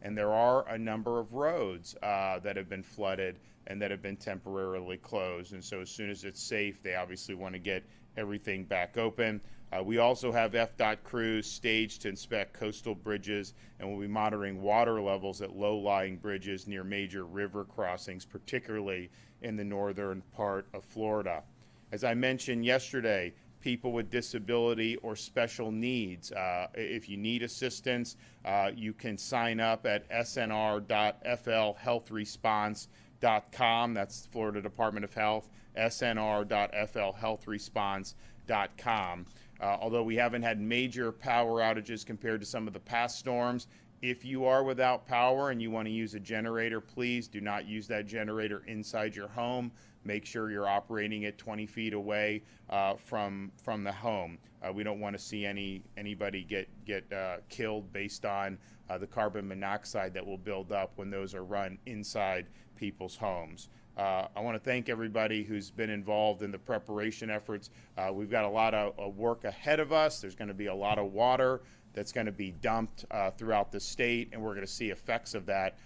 And there are a number of roads that have been flooded and that have been temporarily closed. And so as soon as it's safe, they obviously want to get everything back open. We also have FDOT crews staged to inspect coastal bridges, and we'll be monitoring water levels at low-lying bridges near major river crossings, particularly in the northern part of Florida. As I mentioned yesterday, people with disability or special needs, if you need assistance, you can sign up at snr.flhealthresponse.com. That's Florida Department of Health, snr.flhealthresponse.com. Although we haven't had major power outages compared to some of the past storms, if you are without power and you want to use a generator, please do not use that generator inside your home. Make sure you're operating it 20 feet away from the home. We don't want to see anybody get killed based on the carbon monoxide that will build up when those are run inside people's homes. I want to thank everybody who's been involved in the preparation efforts. We've got a lot of work ahead of us. There's going to be a lot of water that's going to be dumped throughout the state, and we're going to see effects of that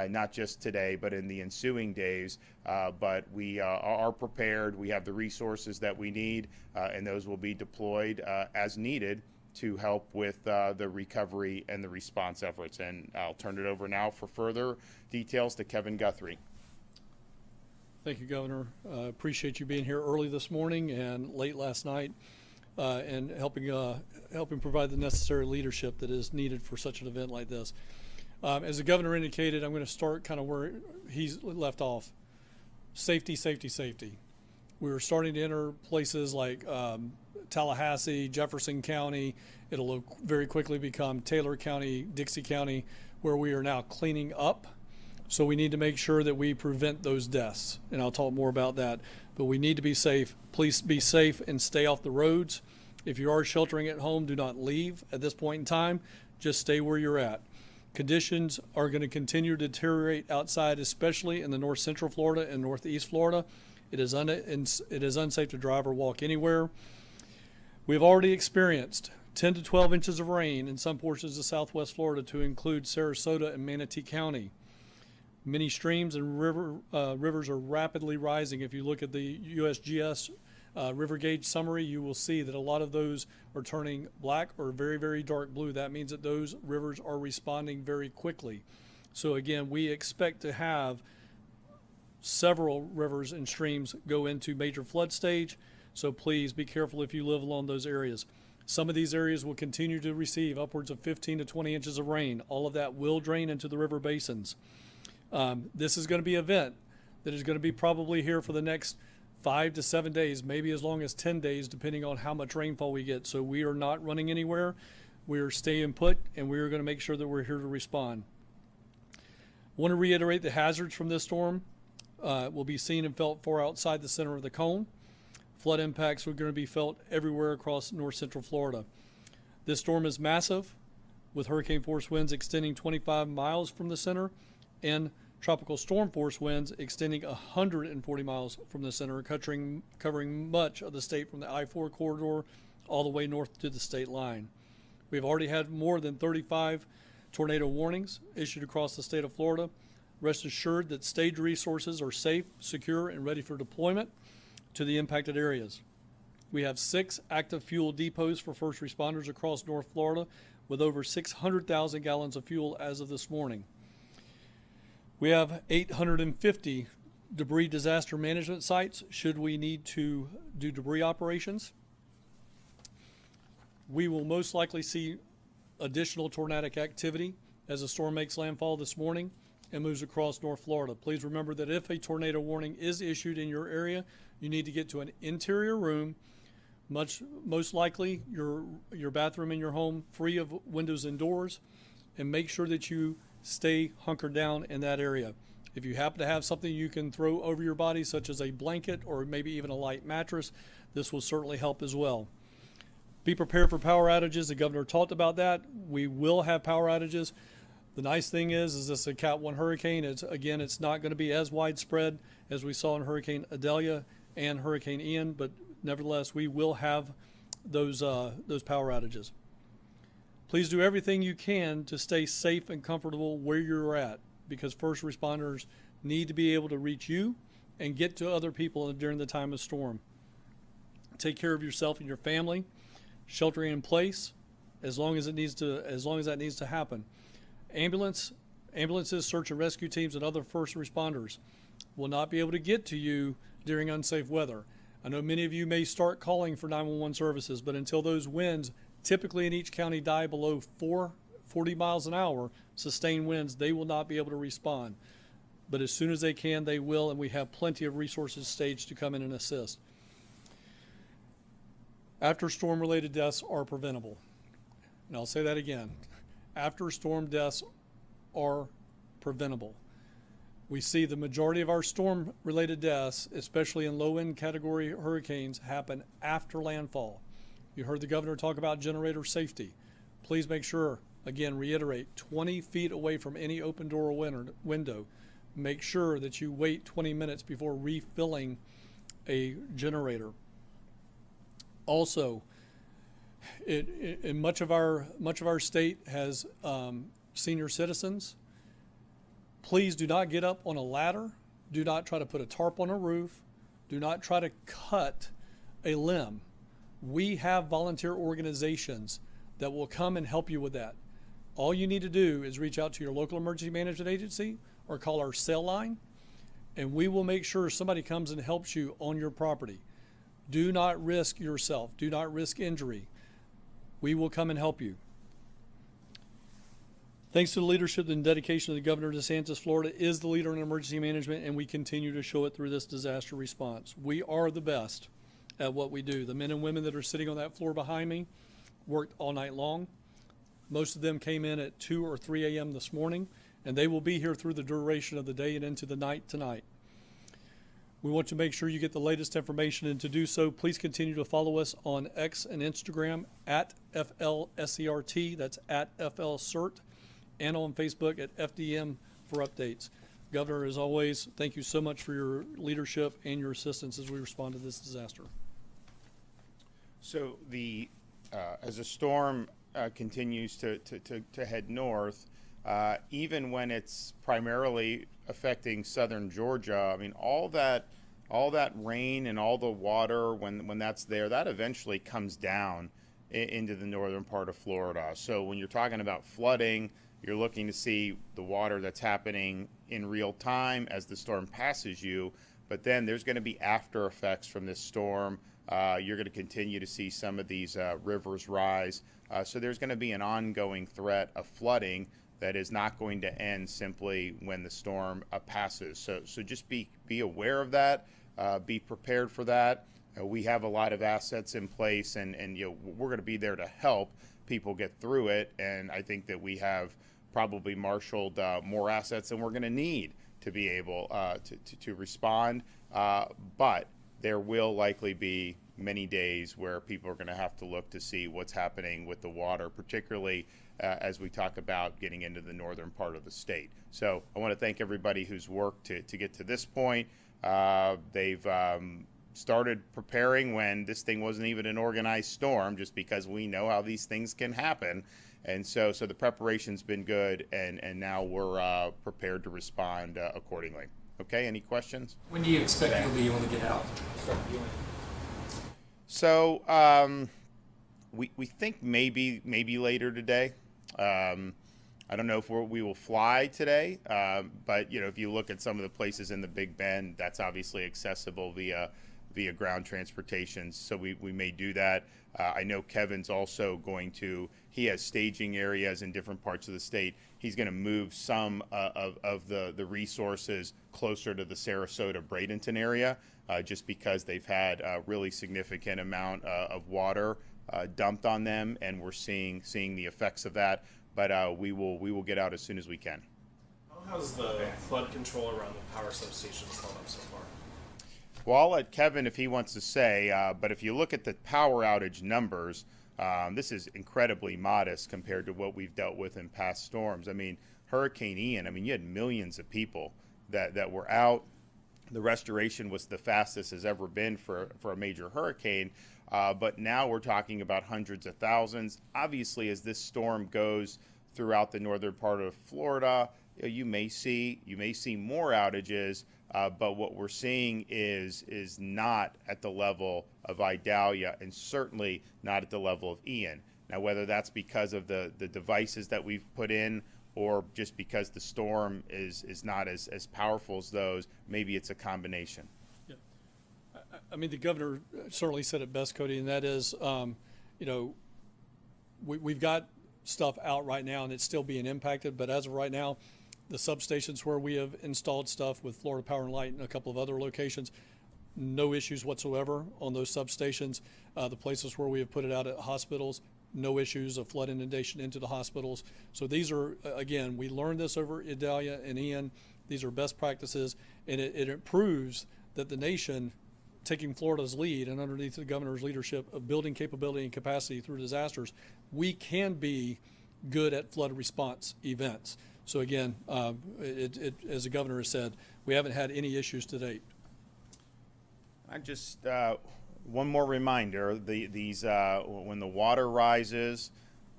not just today, but in the ensuing days. But we are prepared. We have the resources that we need, and those will be deployed as needed to help with the recovery and the response efforts. And I'll turn it over now for further details to Kevin Guthrie. Thank you, Governor. Appreciate you being here early this morning and late last night and helping provide the necessary leadership that is needed for such an event like this. As the Governor indicated, I'm going to start kind of where he's left off. Safety, safety, safety. We're starting to enter places like Tallahassee, Jefferson County. It'll very quickly become Taylor County, Dixie County, where we are now cleaning up. So we need to make sure that we prevent those deaths, and I'll talk more about that. But we need to be safe. Please be safe and stay off the roads. If you are sheltering at home, do not leave at this point in time. Just stay where you're at. Conditions are going to continue to deteriorate outside, especially in the north central Florida and northeast Florida. It is unsafe to drive or walk anywhere. We've already experienced 10 to 12 inches of rain in some portions of southwest Florida, to include Sarasota and Manatee County. Many streams and rivers are rapidly rising. If you look at the USGS river gauge summary, you will see that a lot of those are turning black or very, very dark blue. That means that those rivers are responding very quickly. So again, we expect to have several rivers and streams go into major flood stage. So please be careful if you live along those areas. Some of these areas will continue to receive upwards of 15 to 20 inches of rain. All of that will drain into the river basins. This is going to be an event that is going to be probably here for the next 5 to 7 days, maybe as long as 10 days, depending on how much rainfall we get. So we are not running anywhere. We are staying put, and we are going to make sure that we're here to respond. I want to reiterate the hazards from this storm will be seen and felt far outside the center of the cone. Flood impacts are going to be felt everywhere across north central Florida. This storm is massive, with hurricane force winds extending 25 miles from the center and tropical storm force winds extending 140 miles from the center, covering much of the state from the I-4 corridor all the way north to the state line. We've already had more than 35 tornado warnings issued across the state of Florida. Rest assured that stage resources are safe, secure, and ready for deployment to the impacted areas. We have 6 active fuel depots for first responders across North Florida, with over 600,000 gallons of fuel as of this morning. We have 850 debris disaster management sites should we need to do debris operations. We will most likely see additional tornadic activity as the storm makes landfall this morning and moves across North Florida. Please remember that if a tornado warning is issued in your area, you need to get to an interior room, most likely your bathroom in your home, free of windows and doors, and make sure that you stay hunkered down in that area. If you happen to have something you can throw over your body, such as a blanket or maybe even a light mattress, this will certainly help as well. Be prepared for power outages. The governor talked about that. We will have power outages. The nice thing is this is a Cat 1 hurricane. It's not going to be as widespread as we saw in Hurricane Idalia and Hurricane Ian, but nevertheless, we will have those power outages. Please do everything you can to stay safe and comfortable where you're at, because first responders need to be able to reach you and get to other people during the time of storm. Take care of yourself and your family, sheltering in place as long as that needs to happen. Ambulances, search and rescue teams, and other first responders will not be able to get to you during unsafe weather. I know many of you may start calling for 911 services, but until those winds, typically in each county, die below 40 miles an hour, sustained winds, they will not be able to respond. But as soon as they can, they will, and we have plenty of resources staged to come in and assist. After storm-related deaths are preventable. And I'll say that again. After storm deaths are preventable. We see the majority of our storm-related deaths, especially in low-end category hurricanes, happen after landfall. You heard the governor talk about generator safety. Please make sure, again, reiterate, 20 feet away from any open door or window. Make sure that you wait 20 minutes before refilling a generator. Also, much of our state has senior citizens. Please do not get up on a ladder. Do not try to put a tarp on a roof. Do not try to cut a limb. We have volunteer organizations that will come and help you with that. All you need to do is reach out to your local emergency management agency or call our cell line, and we will make sure somebody comes and helps you on your property. Do not risk yourself. Do not risk injury. We will come and help you. Thanks to the leadership and dedication of the Governor DeSantis, Florida is the leader in emergency management, and we continue to show it through this disaster response. We are the best at what we do. The men and women that are sitting on that floor behind me worked all night long. Most of them came in at 2 or 3 a.m. this morning, and they will be here through the duration of the day and into the night tonight. We want to make sure you get the latest information, and to do so, please continue to follow us on X and Instagram at FLSERT, that's at FLCERT, and on Facebook at FDM for updates. Governor, as always, thank you so much for your leadership and your assistance as we respond to this disaster. So as the storm continues to head north, even when it's primarily affecting southern Georgia, I mean, all that rain and all the water, when that's there, that eventually comes down into the northern part of Florida. So when you're talking about flooding, you're looking to see the water that's happening in real time as the storm passes you, but then there's going to be after effects from this storm. You're going to continue to see some of these rivers rise. So there's going to be an ongoing threat of flooding that is not going to end simply when the storm passes. So just be aware of that. Be prepared for that. We have a lot of assets in place, and we're going to be there to help people get through it. And I think that we have probably marshaled more assets than we're going to need to be able to respond. But there will likely be many days where people are going to have to look to see what's happening with the water, particularly as we talk about getting into the northern part of the state. So I want to thank everybody who's worked to get to this point. They've started preparing when this thing wasn't even an organized storm, just because we know how these things can happen. And so the preparation's been good, and now we're prepared to respond accordingly. Okay, any questions? When do you expect you'll be able to get out? Start viewing. So we think maybe later today. I don't know if we will fly today, but if you look at some of the places in the Big Bend, that's obviously accessible via ground transportation. So we may do that. I know Kevin's also he has staging areas in different parts of the state. He's going to move some of the resources closer to the Sarasota-Bradenton area, just because they've had a really significant amount of water dumped on them, and we're seeing the effects of that. But we will get out as soon as we can. How has the flood control around the power substations held up so far? Well, I'll let Kevin, if he wants to say, but if you look at the power outage numbers, this is incredibly modest compared to what we've dealt with in past storms. I mean, Hurricane Ian, you had millions of people that were out. The restoration was the fastest has ever been for a major hurricane. But now we're talking about hundreds of thousands. Obviously, as this storm goes throughout the northern part of Florida, you may see more outages. But what we're seeing is not at the level of Idalia, and certainly not at the level of Ian. Now, whether that's because of the devices that we've put in, or just because the storm is not as powerful as those, maybe it's a combination. Yeah. I mean, the governor certainly said it best, Cody, and that is, you know, we've got stuff out right now and it's still being impacted, but as of right now, the substations where we have installed stuff with Florida Power and Light and a couple of other locations, no issues whatsoever on those substations. The places where we have put it out at hospitals, no issues of flood inundation into the hospitals. So these are, again, we learned this over Idalia and Ian. These are best practices, and it proves that the nation, taking Florida's lead and underneath the governor's leadership of building capability and capacity through disasters, we can be good at flood response events. So again, as the governor has said, we haven't had any issues to date. I just one more reminder: these when the water rises,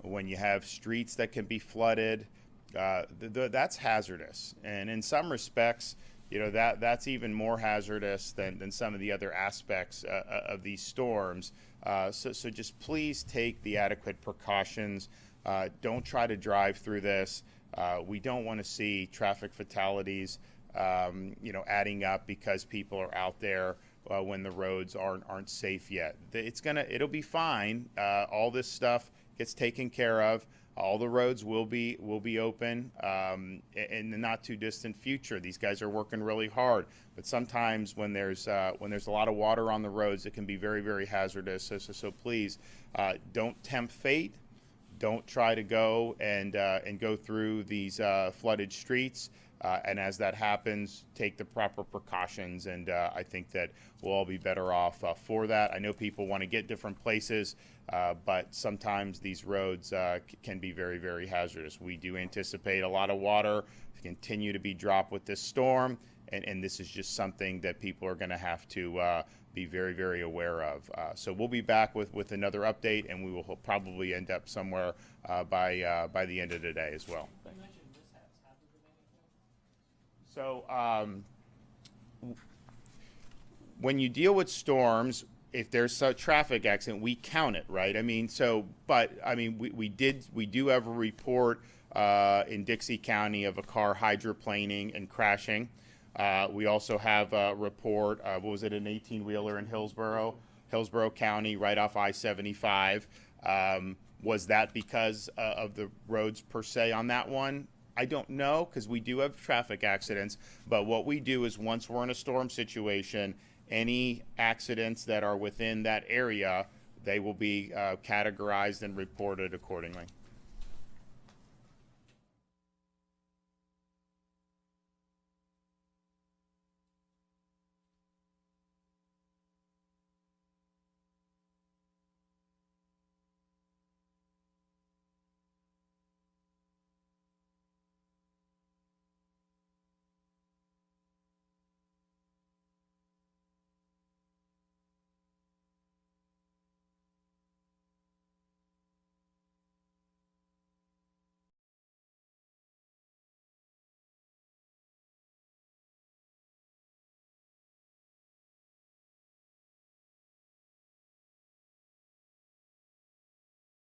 when you have streets that can be flooded, that's hazardous. And in some respects, you know, that's even more hazardous than some of the other aspects of these storms. So just please take the adequate precautions. Don't try to drive through this. We don't want to see traffic fatalities, you know, adding up because people are out there when the roads aren't safe yet. It'll be fine. All this stuff gets taken care of. All the roads will be open in the not too distant future. These guys are working really hard, but sometimes when there's a lot of water on the roads, it can be very, very hazardous. So please don't tempt fate. Don't try to go and go through these flooded streets. And as that happens, take the proper precautions, and I think that we'll all be better off for that. I know people want to get different places, but sometimes these roads can be very, very hazardous. We do anticipate a lot of water to continue to be dropped with this storm, and this is just something that people are going to have to be very, very aware of. So we'll be back with another update, and we will probably end up somewhere by the end of the day as well. So when you deal with storms, if there's a traffic accident, we count it, right? I mean, we do have a report in Dixie County of a car hydroplaning and crashing. We also have a report, an 18-wheeler in Hillsborough County, right off I-75. Was that because of the roads per se on that one? I don't know, because we do have traffic accidents, but what we do is once we're in a storm situation, any accidents that are within that area, they will be categorized and reported accordingly.